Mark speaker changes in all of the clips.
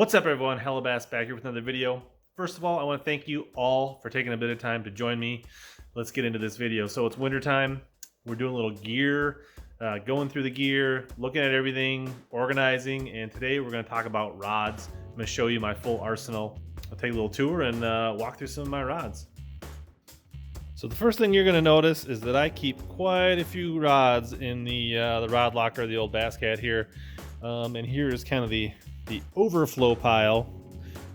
Speaker 1: What's up, everyone? HellaBass back here with another video. First of all, I want to thank you all for taking a bit of time to join me. Let's get into this video. So it's wintertime. We're doing a little gear, going through the gear, looking at everything, organizing, and today we're going to talk about rods. I'm going to show you my full arsenal. I'll take a little tour and walk through some of my rods. So the first thing you're going to notice is that I keep quite a few rods in the rod locker, the old Bass Cat here. And here is kind of the overflow pile.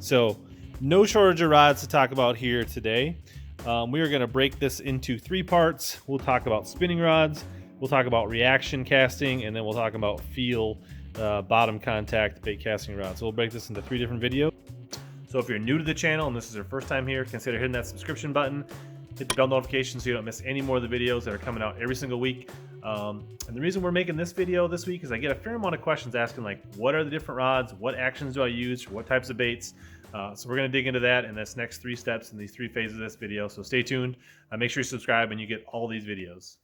Speaker 1: So no shortage of rods to talk about here today. We are going to break this into three parts. We'll talk about spinning rods, we'll talk about reaction casting, and then we'll talk about feel bottom contact bait casting rods. So we'll break this into three different videos. So if you're new to the channel and this is your first time here, consider hitting that subscription button. Hit the bell notification so you don't miss any more of the videos that are coming out every single week. And the reason we're making this video this week is I get a fair amount of questions asking, like, what are the different rods? What actions do I use for what types of baits? So we're going to dig into that in this next three steps in these three phases of this video. So stay tuned. Make sure you subscribe and you get all these videos.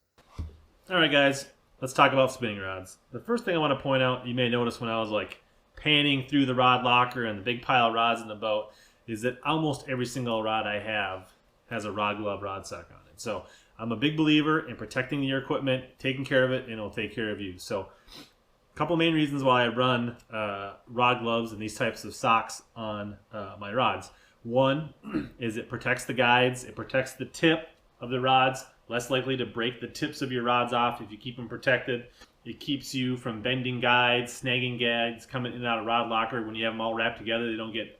Speaker 1: All right, guys, let's talk about spinning rods. The first thing I want to point out, you may notice when I was like panning through the rod locker and the big pile of rods in the boat, is that almost every single rod I have has a rod glove rod sock on it. So I'm a big believer in protecting your equipment, taking care of it, and it'll take care of you. So a couple main reasons why I run rod gloves and these types of socks on my rods. One is it protects the guides, it protects the tip of the rods, less likely to break the tips of your rods off if you keep them protected. It keeps you from bending guides, snagging guides, coming in and out of rod locker. When you have them all wrapped together, they don't get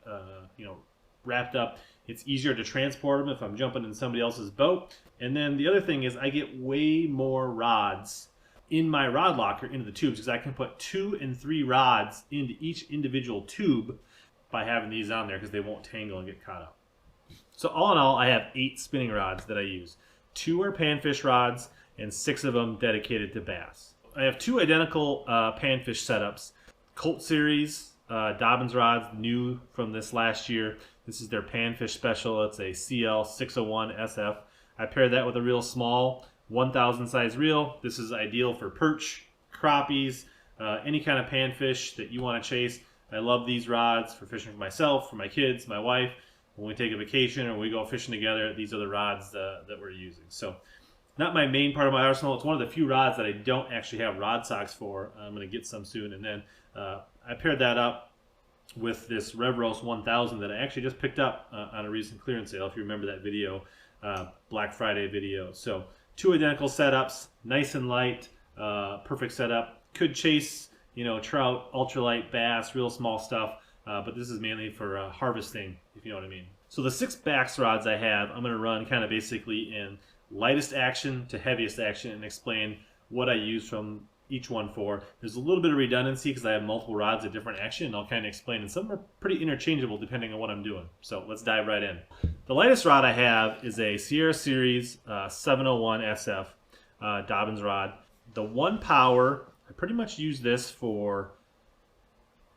Speaker 1: wrapped up. It's easier to transport them if I'm jumping in somebody else's boat. And then the other thing is I get way more rods in my rod locker into the tubes because I can put 2 and 3 rods into each individual tube by having these on there because they won't tangle and get caught up. So all in all, I have 8 spinning rods that I use. 2 are panfish rods and 6 of them dedicated to bass. I have 2 identical panfish setups. Colt series, Dobyns rods, new from this last year. This is their Panfish Special. It's a CL 601 SF. I paired that with a real small 1000 size reel. This is ideal for perch, crappies, any kind of panfish that you want to chase. I love these rods for fishing for myself, for my kids, my wife. When we take a vacation or we go fishing together, these are the rods that we're using. So not my main part of my arsenal. It's one of the few rods that I don't actually have rod socks for. I'm going to get some soon. And then I paired that up with this Revros 1000 that I actually just picked up on a recent clearance sale, if you remember that video, Black Friday video. So 2 identical setups, nice and light, perfect setup. Could chase, trout, ultralight, bass, real small stuff, but this is mainly for harvesting, if you know what I mean. So the 6 bass rods I have, I'm going to run kind of basically in lightest action to heaviest action and explain what I use from each one for. There's a little bit of redundancy because I have multiple rods of different action, and I'll kind of explain, and some are pretty interchangeable depending on what I'm doing. So let's dive right in. The lightest rod I have is a Sierra Series 701 SF Dobyns rod. The 1 power, I pretty much use this for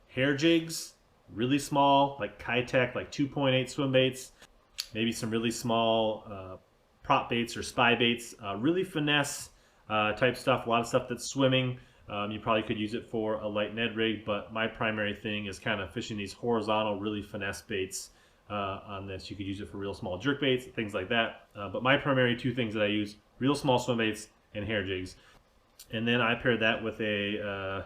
Speaker 1: hair jigs, really small, like Kitech, like 2.8 swim baits, maybe some really small prop baits or spy baits, really finesse type stuff, a lot of stuff that's swimming. You probably could use it for a light Ned rig, but my primary thing is kind of fishing these horizontal, really finesse baits on this. You could use it for real small jerk baits, things like that. But my primary 2 things that I use, real small swim baits and hair jigs. And then I paired that with a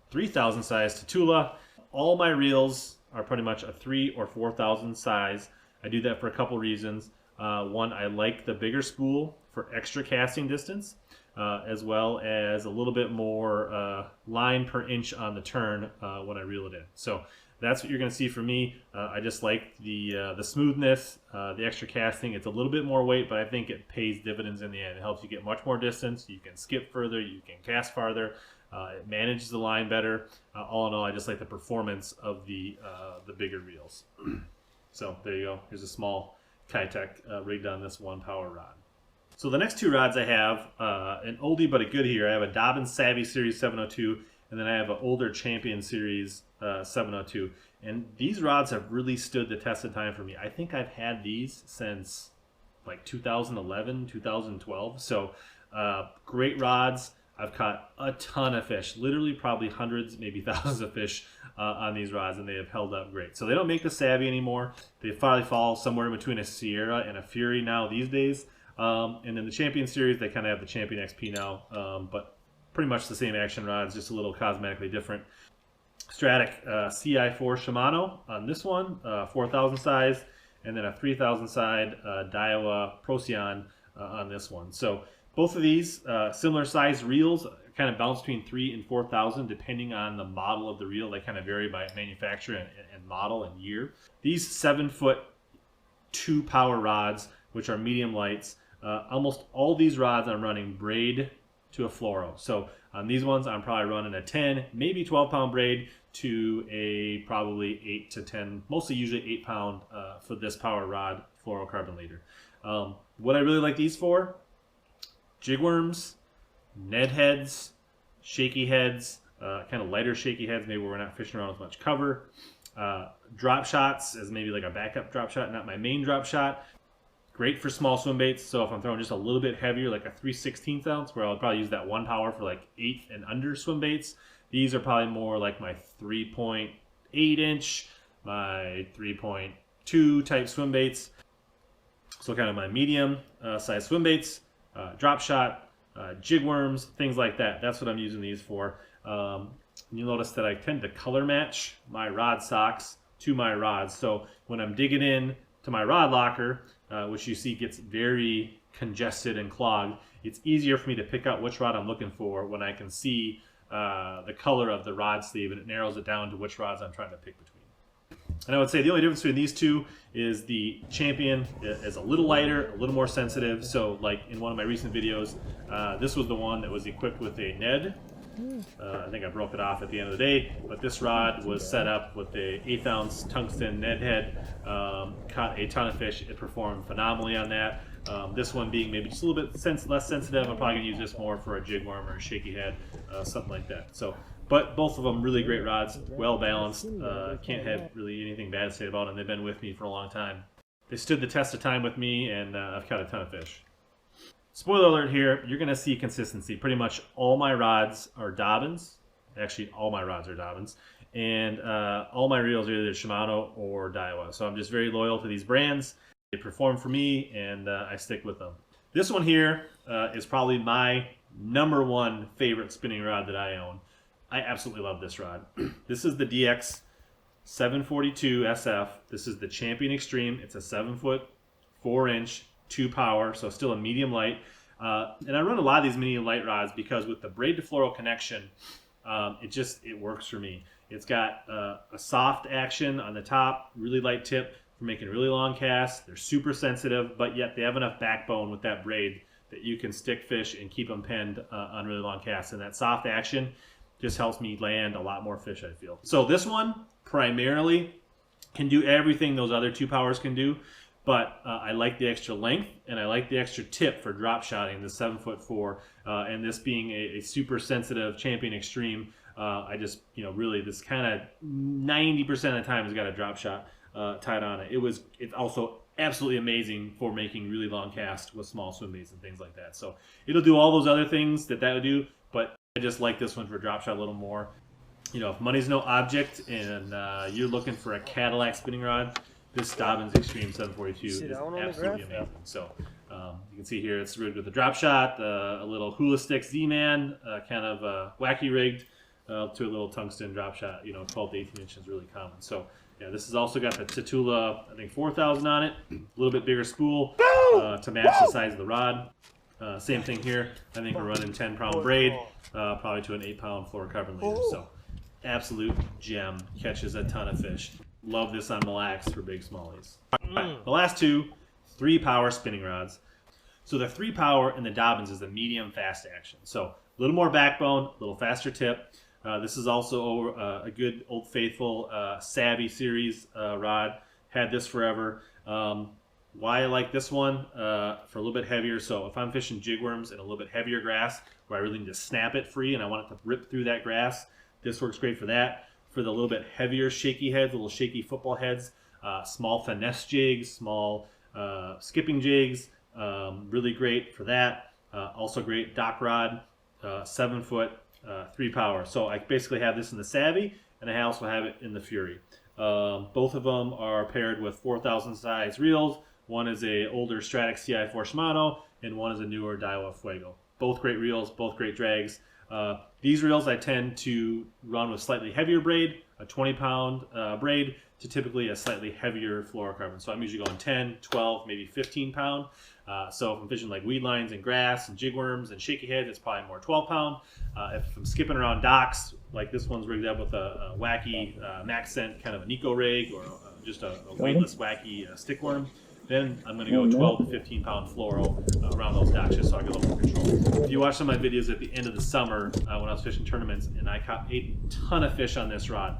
Speaker 1: 3000 size Tatula. All my reels are pretty much a 3 or 4000 size. I do that for a couple reasons. One, I like the bigger spool for extra casting distance, as well as a little bit more line per inch on the turn when I reel it in. So that's what you're going to see from me. I just like the smoothness, the extra casting. It's a little bit more weight, but I think it pays dividends in the end. It helps you get much more distance. You can skip further. You can cast farther. It manages the line better. All in all, I just like the performance of the bigger reels. So there you go. Here's a small Kitech rigged on this 1 power rod. So the next 2 rods I have, an oldie but a good here. I have a Dobyns Savvy Series 702, and then I have an older Champion Series 702. And these rods have really stood the test of time for me. I think I've had these since like 2011, 2012. So great rods. I've caught a ton of fish, literally probably hundreds, maybe thousands of fish on these rods, and they have held up great. So they don't make the Savvy anymore. They probably fall somewhere in between a Sierra and a Fury now these days. And in the Champion series, they kind of have the Champion XP now, but pretty much the same action rods, just a little cosmetically different. Stratic CI4 Shimano on this one, 4,000 size, and then a 3,000 side Daiwa Procyon on this one. So both of these similar size reels kind of bounce between 3,000 and 4,000 depending on the model of the reel. They kind of vary by manufacturer and model and year. These 7-foot 2-power rods, which are medium lights, almost all these rods I'm running braid to a fluoro. So on these ones, I'm probably running a 10, maybe 12-pound braid to a probably 8 to 10, mostly usually 8-pound for this power rod fluorocarbon leader. What I really like these for, jigworms, Ned heads, shaky heads, kind of lighter shaky heads, maybe where we're not fishing around with much cover. Drop shots as maybe like a backup drop shot, not my main drop shot. Great for small swim baits. So if I'm throwing just a little bit heavier, like a 3/16 ounce, where I'll probably use that 1 power for like 8 and under swim baits. These are probably more like my 3.8 inch, my 3.2 type swim baits. So kind of my medium size swim baits, drop shot, jigworms, things like that. That's what I'm using these for. You'll notice that I tend to color match my rod socks to my rods. So when I'm digging in to my rod locker, which you see gets very congested and clogged, it's easier for me to pick out which rod I'm looking for when I can see the color of the rod sleeve, and it narrows it down to which rods I'm trying to pick between. And I would say the only difference between these two is the Champion is a little lighter, a little more sensitive. So like in one of my recent videos, this was the one that was equipped with a Ned. I think I broke it off at the end of the day, but this rod was set up with a 1/8 ounce tungsten Ned head. Caught a ton of fish. It performed phenomenally on that. This one being maybe just a little bit less sensitive. I'm probably gonna use this more for a jigworm or a shaky head, something like that. So, but both of them really great rods, well balanced. Can't have really anything bad to say about them. They've been with me for a long time. They stood the test of time with me, and I've caught a ton of fish. Spoiler alert here, you're going to see consistency. Pretty much all my rods are Dobyns. Actually, all my rods are Dobyns. And all my reels are either Shimano or Daiwa. So I'm just very loyal to these brands. They perform for me, and I stick with them. This one here is probably my #1 favorite spinning rod that I own. I absolutely love this rod. This is the DX 742 SF. This is the Champion Extreme. It's a 7-foot, 4-inch, 2-power, so still a medium light. And I run a lot of these medium light rods because with the braid to fluoro connection, it works for me. It's got a soft action on the top, really light tip for making really long casts. They're super sensitive, but yet they have enough backbone with that braid that you can stick fish and keep them penned on really long casts. And that soft action just helps me land a lot more fish, I feel. So this one primarily can do everything those other 2-powers can do. But I like the extra length, and I like the extra tip for drop shotting, the 7'4", and this being a super sensitive Champion Extreme. I just, really, this kind of 90% of the time has got a drop shot tied on it. It's also absolutely amazing for making really long casts with small swim baits and things like that. So it'll do all those other things that would do, but I just like this one for drop shot a little more. If money's no object and you're looking for a Cadillac spinning rod, this Dobyns Extreme 742 is absolutely amazing. So you can see here it's rigged with a drop shot, a little hula stick Z-Man, kind of wacky rigged to a little tungsten drop shot. 12 to 18 inches, really common. So yeah, this has also got the Tatula, I think 4,000 on it, a little bit bigger spool to match the size of the rod. Same thing here. I think we're running 10-pound braid, probably to an 8-pound fluorocarbon leader. So absolute gem, catches a ton of fish. Love this on Mille Lacs for big smallies. Right, the last two, 3-power spinning rods. So the 3-power in the Dobyns is the medium fast action. So a little more backbone, a little faster tip. This is also a good old faithful Savvy series rod. Had this forever. Why I like this one for a little bit heavier. So if I'm fishing jigworms in a little bit heavier grass where I really need to snap it free and I want it to rip through that grass, this works great for that. For the little bit heavier shaky heads, little shaky football heads, small finesse jigs, small skipping jigs, really great for that. Also great dock rod 7 foot, 3 power. So I basically have this in the Savvy, and I also have it in the Fury. Both of them are paired with 4,000 size reels. One is a older Stratic CI4 Shimano, and one is a newer Daiwa Fuego. Both great reels, both great drags. These reels I tend to run with slightly heavier braid, a 20-pound braid, to typically a slightly heavier fluorocarbon. So I'm usually going 10, 12, maybe 15 pound. So if I'm fishing like weed lines and grass and jigworms and shaky heads, it's probably more 12 pound. If I'm skipping around docks, like this one's rigged up with a wacky Maxcent kind of a Nico rig, or just a weightless wacky stickworm, then I'm going to go 12 to 15 pound fluoro around those docks, just so I get a little more control. If you watch some of my videos at the end of the summer when I was fishing tournaments, and I caught a ton of fish on this rod.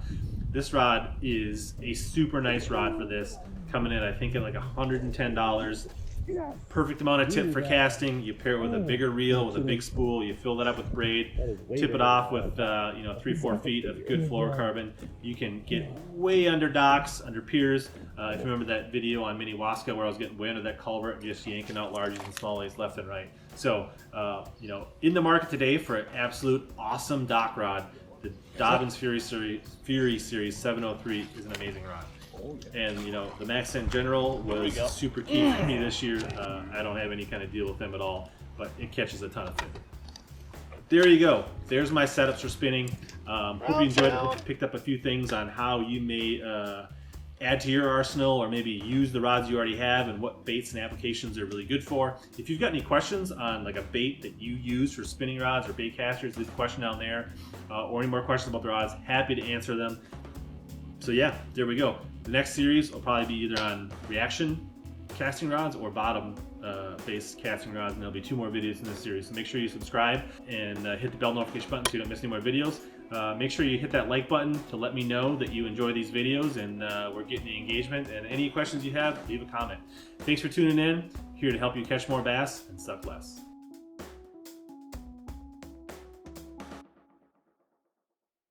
Speaker 1: This rod is a super nice rod for this, coming in I think at like $110. Perfect amount of tip for casting. You pair it with a bigger reel with a big spool. You fill that up with braid, tip it off with 3-4 feet of good fluorocarbon. You can get way under docks, under piers. If you remember that video on Minnewaska where I was getting way under that culvert and just yanking out larges and smallies left and right. So in the market today for an absolute awesome dock rod, the Dobyns Fury Series 703 is an amazing rod. And the Maxcent General was super key for me this year. I don't have any kind of deal with them at all, but it catches a ton of fish. There you go. There's my setups for spinning. Hope you enjoyed it. Hope you picked up a few things on how you may add to your arsenal, or maybe use the rods you already have, and what baits and applications they're really good for. If you've got any questions on like a bait that you use for spinning rods or bait casters, leave a question down there, or any more questions about the rods, happy to answer them. So yeah, there we go. The next series will probably be either on reaction casting rods or bottom based casting rods, and there'll be 2 more videos in this series. So make sure you subscribe and hit the bell notification button so you don't miss any more videos. Make sure you hit that like button to let me know that you enjoy these videos and we're getting the engagement. And any questions you have, leave a comment. Thanks for tuning in. Here to help you catch more bass and suck less.